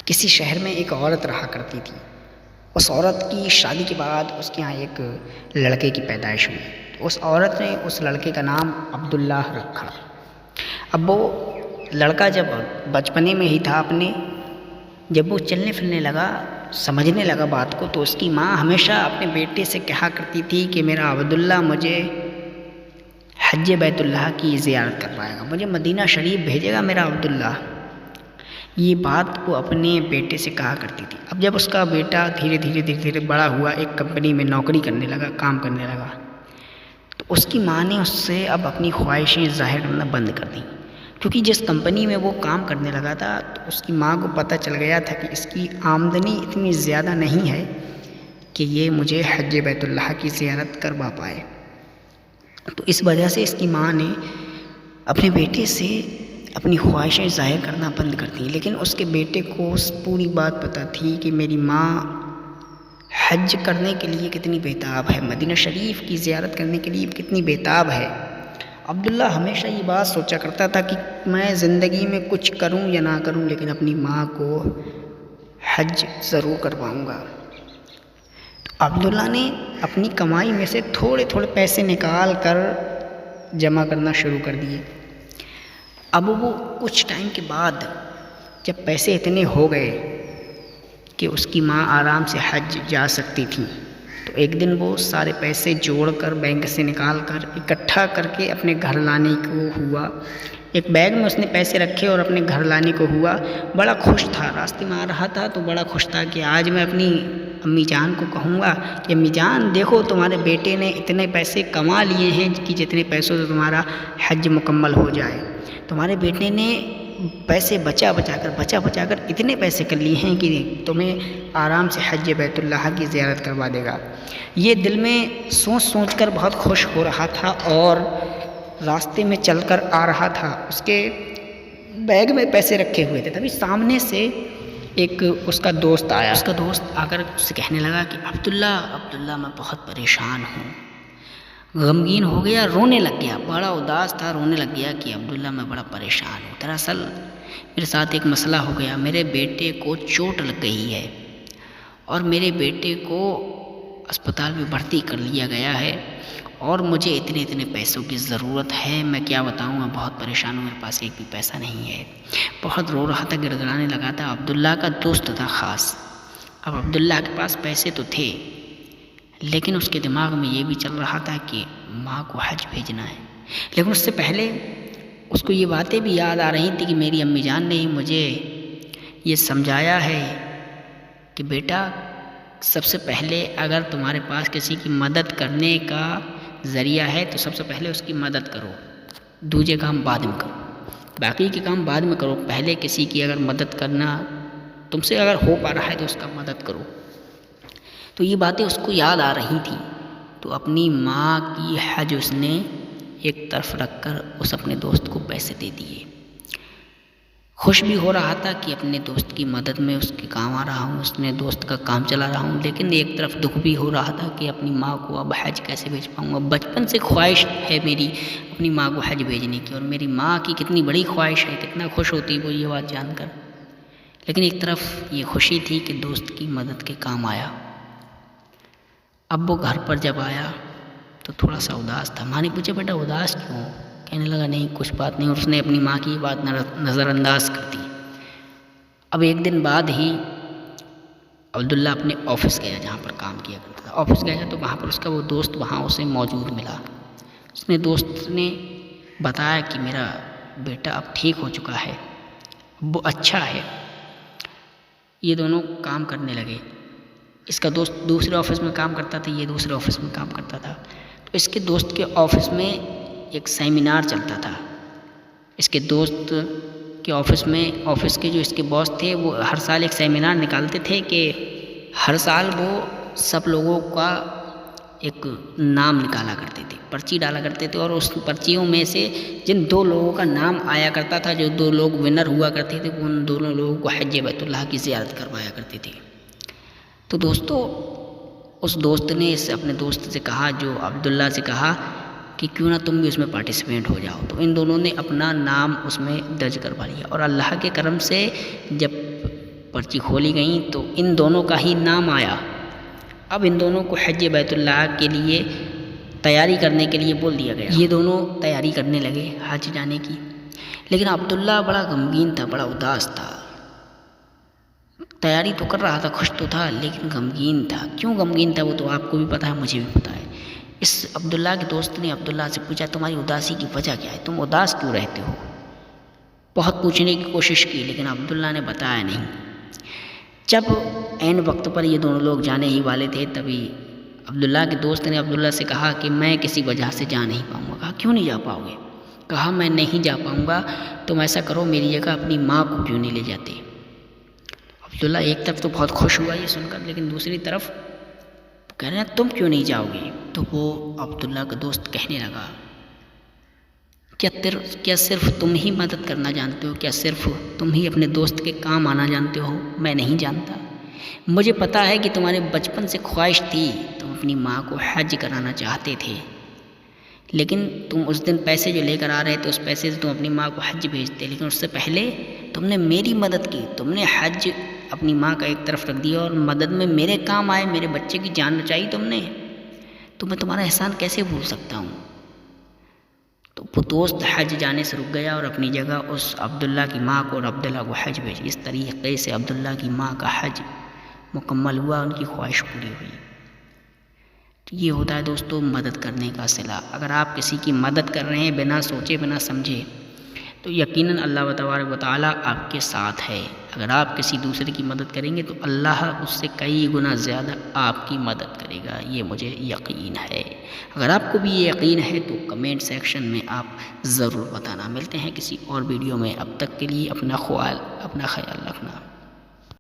کسی شہر میں ایک عورت رہا کرتی تھی۔ اس عورت کی شادی کے بعد اس کے یہاں ایک لڑکے کی پیدائش ہوئی۔ اس عورت نے اس لڑکے کا نام عبداللہ رکھا۔ اب وہ لڑکا جب بچپنے میں ہی تھا جب وہ چلنے پھرنے لگا، سمجھنے لگا بات کو، تو اس کی ماں ہمیشہ اپنے بیٹے سے کہا کرتی تھی کہ میرا عبداللہ مجھے حج بیت اللہ کی زیارت کروائے گا، مجھے مدینہ شریف بھیجے گا میرا عبداللہ۔ یہ بات وہ اپنے بیٹے سے کہا کرتی تھی۔ اب جب اس کا بیٹا دھیرے دھیرے بڑا ہوا، ایک کمپنی میں نوکری کرنے لگا، کام کرنے لگا، تو اس کی ماں نے اس سے اب اپنی خواہشیں ظاہر کرنا بند کر دیں، کیونکہ جس کمپنی میں وہ کام کرنے لگا تھا تو اس کی ماں کو پتہ چل گیا تھا کہ اس کی آمدنی اتنی زیادہ نہیں ہے کہ یہ مجھے حج بیت اللہ کی زیارت کروا پائے۔ تو اس وجہ سے اس کی ماں نے اپنے بیٹے سے اپنی خواہشیں ظاہر کرنا بند کر دیں، لیکن اس کے بیٹے کو پوری بات پتہ تھی کہ میری ماں حج کرنے کے لیے کتنی بیتاب ہے، مدینہ شریف کی زیارت کرنے کے لیے کتنی بیتاب ہے۔ عبداللہ ہمیشہ یہ بات سوچا کرتا تھا کہ میں زندگی میں کچھ کروں یا نہ کروں، لیکن اپنی ماں کو حج ضرور کرواؤں گا۔ تو عبداللہ نے اپنی کمائی میں سے تھوڑے پیسے نکال کر جمع کرنا شروع کر دیے۔ اب وہ کچھ ٹائم کے بعد جب پیسے اتنے ہو گئے کہ اس کی ماں آرام سے حج جا سکتی تھی، تو ایک دن وہ سارے پیسے جوڑ کر بینک سے نکال کر اکٹھا کر کے اپنے گھر لانے کو ہوا۔ ایک بیگ میں اس نے پیسے رکھے اور اپنے گھر لانے کو ہوا۔ بڑا خوش تھا، راستے میں آ رہا تھا تو بڑا خوش تھا کہ آج میں اپنی امی جان کو کہوں گا کہ امی جان دیکھو تمہارے بیٹے نے اتنے پیسے کما لیے ہیں کہ جتنے پیسوں سے تمہارا حج مکمل ہو جائے۔ تمہارے بیٹے نے پیسے بچا بچا کر اتنے پیسے کر لیے ہیں کہ تمہیں آرام سے حج بیت اللہ کی زیارت کروا دے گا۔ یہ دل میں سوچ کر بہت خوش ہو رہا تھا اور راستے میں چل کر آ رہا تھا، اس کے بیگ میں پیسے رکھے ہوئے تھے، تبھی سامنے سے ایک اس کا دوست آیا۔ اس کا دوست آ کر اس سے کہنے لگا کہ عبداللہ میں بہت پریشان ہوں، غمگین ہو گیا، رونے لگ گیا، بڑا اداس تھا، رونے لگ گیا کہ عبداللہ میں بڑا پریشان ہوں، دراصل میرے ساتھ ایک مسئلہ ہو گیا، میرے بیٹے کو چوٹ لگ گئی ہے اور میرے بیٹے کو اسپتال میں بھرتی کر لیا گیا ہے اور مجھے اتنے پیسوں کی ضرورت ہے، میں کیا بتاؤں، میں بہت پریشان ہوں، میرے پاس ایک بھی پیسہ نہیں ہے۔ بہت رو رہا تھا، گڑگڑانے لگا تھا۔ عبداللہ کا دوست تھا خاص۔ اب عبداللہ کے پاس پیسے تو تھے، لیکن اس کے دماغ میں یہ بھی چل رہا تھا کہ ماں کو حج بھیجنا ہے، لیکن اس سے پہلے اس کو یہ باتیں بھی یاد آ رہی تھی کہ میری امی جان نے مجھے یہ سمجھایا ہے کہ بیٹا سب سے پہلے اگر تمہارے پاس کسی کی مدد کرنے کا ذریعہ ہے تو سب سے پہلے اس کی مدد کرو، دوسرے کام بعد میں کرو، باقی کے کام بعد میں کرو، پہلے کسی کی اگر مدد کرنا تم سے اگر ہو پا رہا ہے تو اس کا مدد کرو۔ تو یہ باتیں اس کو یاد آ رہی تھیں، تو اپنی ماں کی حج اس نے ایک طرف رکھ کر اس اپنے دوست کو پیسے دے دیے۔ خوش بھی ہو رہا تھا کہ اپنے دوست کی مدد میں اس کے کام آ رہا ہوں، اس نے دوست کا کام چلا رہا ہوں، لیکن ایک طرف دکھ بھی ہو رہا تھا کہ اپنی ماں کو اب حج کیسے بھیج پاؤں گا۔ بچپن سے خواہش ہے میری اپنی ماں کو حج بھیجنے کی، اور میری ماں کی کتنی بڑی خواہش ہے، کتنا خوش ہوتی وہ یہ بات جان کر، لیکن ایک طرف یہ خوشی تھی کہ دوست کی مدد کے کام آیا۔ اب وہ گھر پر جب آیا تو تھوڑا سا اداس تھا۔ ماں نے پوچھا بیٹا اداس کیوں؟ کہنے لگا نہیں کچھ بات نہیں، اور اس نے اپنی ماں کی بات نظر انداز کر دی۔ اب ایک دن بعد ہی عبداللہ اپنے آفس گیا جہاں پر کام کیا کرتا تھا، آفس گیا تو وہاں پر اس کا وہ دوست وہاں اسے موجود ملا۔ اس نے دوست نے بتایا کہ میرا بیٹا اب ٹھیک ہو چکا ہے، وہ اچھا ہے۔ یہ دونوں کام کرنے لگے۔ اس کا دوست دوسرے آفس میں کام کرتا تھا، یہ دوسرے آفس میں کام کرتا تھا۔ تو اس کے دوست کے آفس میں ایک سیمینار چلتا تھا۔ اس کے دوست کے آفس میں آفس کے جو اس کے باس تھے وہ ہر سال ایک سیمینار نکالتے تھے کہ ہر سال وہ سب لوگوں کا ایک نام نکالا کرتے تھے، پرچی ڈالا کرتے تھے، اور اس پرچیوں میں سے جن دو لوگوں کا نام آیا کرتا تھا، جو دو لوگ ونر ہوا کرتے تھے، ان دونوں لوگوں کو حج بیت اللہ کی زیارت کروایا کرتے تھے۔ تو دوستو اس دوست نے اپنے دوست سے کہا، جو عبداللہ سے کہا کہ کیوں نہ تم بھی اس میں پارٹیسپیٹ ہو جاؤ۔ تو ان دونوں نے اپنا نام اس میں درج کروا لیا، اور اللہ کے کرم سے جب پرچی کھولی گئیں تو ان دونوں کا ہی نام آیا۔ اب ان دونوں کو حج بیت اللہ کے لیے تیاری کرنے کے لیے بول دیا گیا۔ یہ دونوں تیاری کرنے لگے حج جانے کی، لیکن عبداللہ بڑا غمگین تھا، بڑا اداس تھا۔ تیاری تو کر رہا تھا، خوش تو تھا، لیکن غمگین تھا۔ کیوں غمگین تھا وہ تو آپ کو بھی پتہ ہے، مجھے بھی پتہ ہے۔ اس عبداللہ کے دوست نے عبداللہ سے پوچھا تمہاری اداسی کی وجہ کیا ہے، تم اداس کیوں رہتے ہو؟ بہت پوچھنے کی کوشش کی لیکن عبداللہ نے بتایا نہیں۔ جب عین وقت پر یہ دونوں لوگ جانے ہی والے تھے تبھی عبداللہ کے دوست نے عبداللہ سے کہا کہ میں کسی وجہ سے جا نہیں پاؤں گا۔ کہا کیوں نہیں جا پاؤ گے؟ کہا میں نہیں جا پاؤں گا، تم ایسا کرو میری جگہ اپنی ماں کو کیوں نہیں لے جاتے؟ عبداللہ ایک طرف تو بہت خوش ہوا یہ سن کر، لیکن دوسری طرف کہہ رہے ہیں تم کیوں نہیں جاؤ گے؟ تو وہ عبداللہ کا دوست کہنے لگا کیا صرف تم ہی مدد کرنا جانتے ہو؟ کیا صرف تم ہی اپنے دوست کے کام آنا جانتے ہو؟ میں نہیں جانتا۔ مجھے پتہ ہے کہ تمہارے بچپن سے خواہش تھی، تم اپنی ماں کو حج کرانا چاہتے تھے، لیکن تم اس دن پیسے جو لے کر آ رہے تھے اس پیسے سے تم اپنی ماں کو حج بھیجتے، لیکن اس سے پہلے تم نے میری مدد کی، تم نے حج اپنی ماں کا ایک طرف رکھ دیا اور مدد میں میرے کام آئے، میرے بچے کی جان بچائی تم نے، تو میں تمہارا احسان کیسے بھول سکتا ہوں؟ تو وہ دوست حج جانے سے رک گیا اور اپنی جگہ اس عبداللہ کی ماں کو اور عبداللہ کو حج بھیج۔ اس طریقے سے عبداللہ کی ماں کا حج مکمل ہوا، ان کی خواہش پوری ہوئی۔ تو یہ ہوتا ہے دوستو مدد کرنے کا صلہ۔ اگر آپ کسی کی مدد کر رہے ہیں بنا سوچے بنا سمجھے تو یقیناً اللہ تبارک و تعالیٰ آپ کے ساتھ ہے۔ اگر آپ کسی دوسرے کی مدد کریں گے تو اللہ اس سے کئی گنا زیادہ آپ کی مدد کرے گا، یہ مجھے یقین ہے۔ اگر آپ کو بھی یہ یقین ہے تو کمنٹ سیکشن میں آپ ضرور بتانا۔ ملتے ہیں کسی اور ویڈیو میں، اب تک کے لیے اپنا خیال رکھنا۔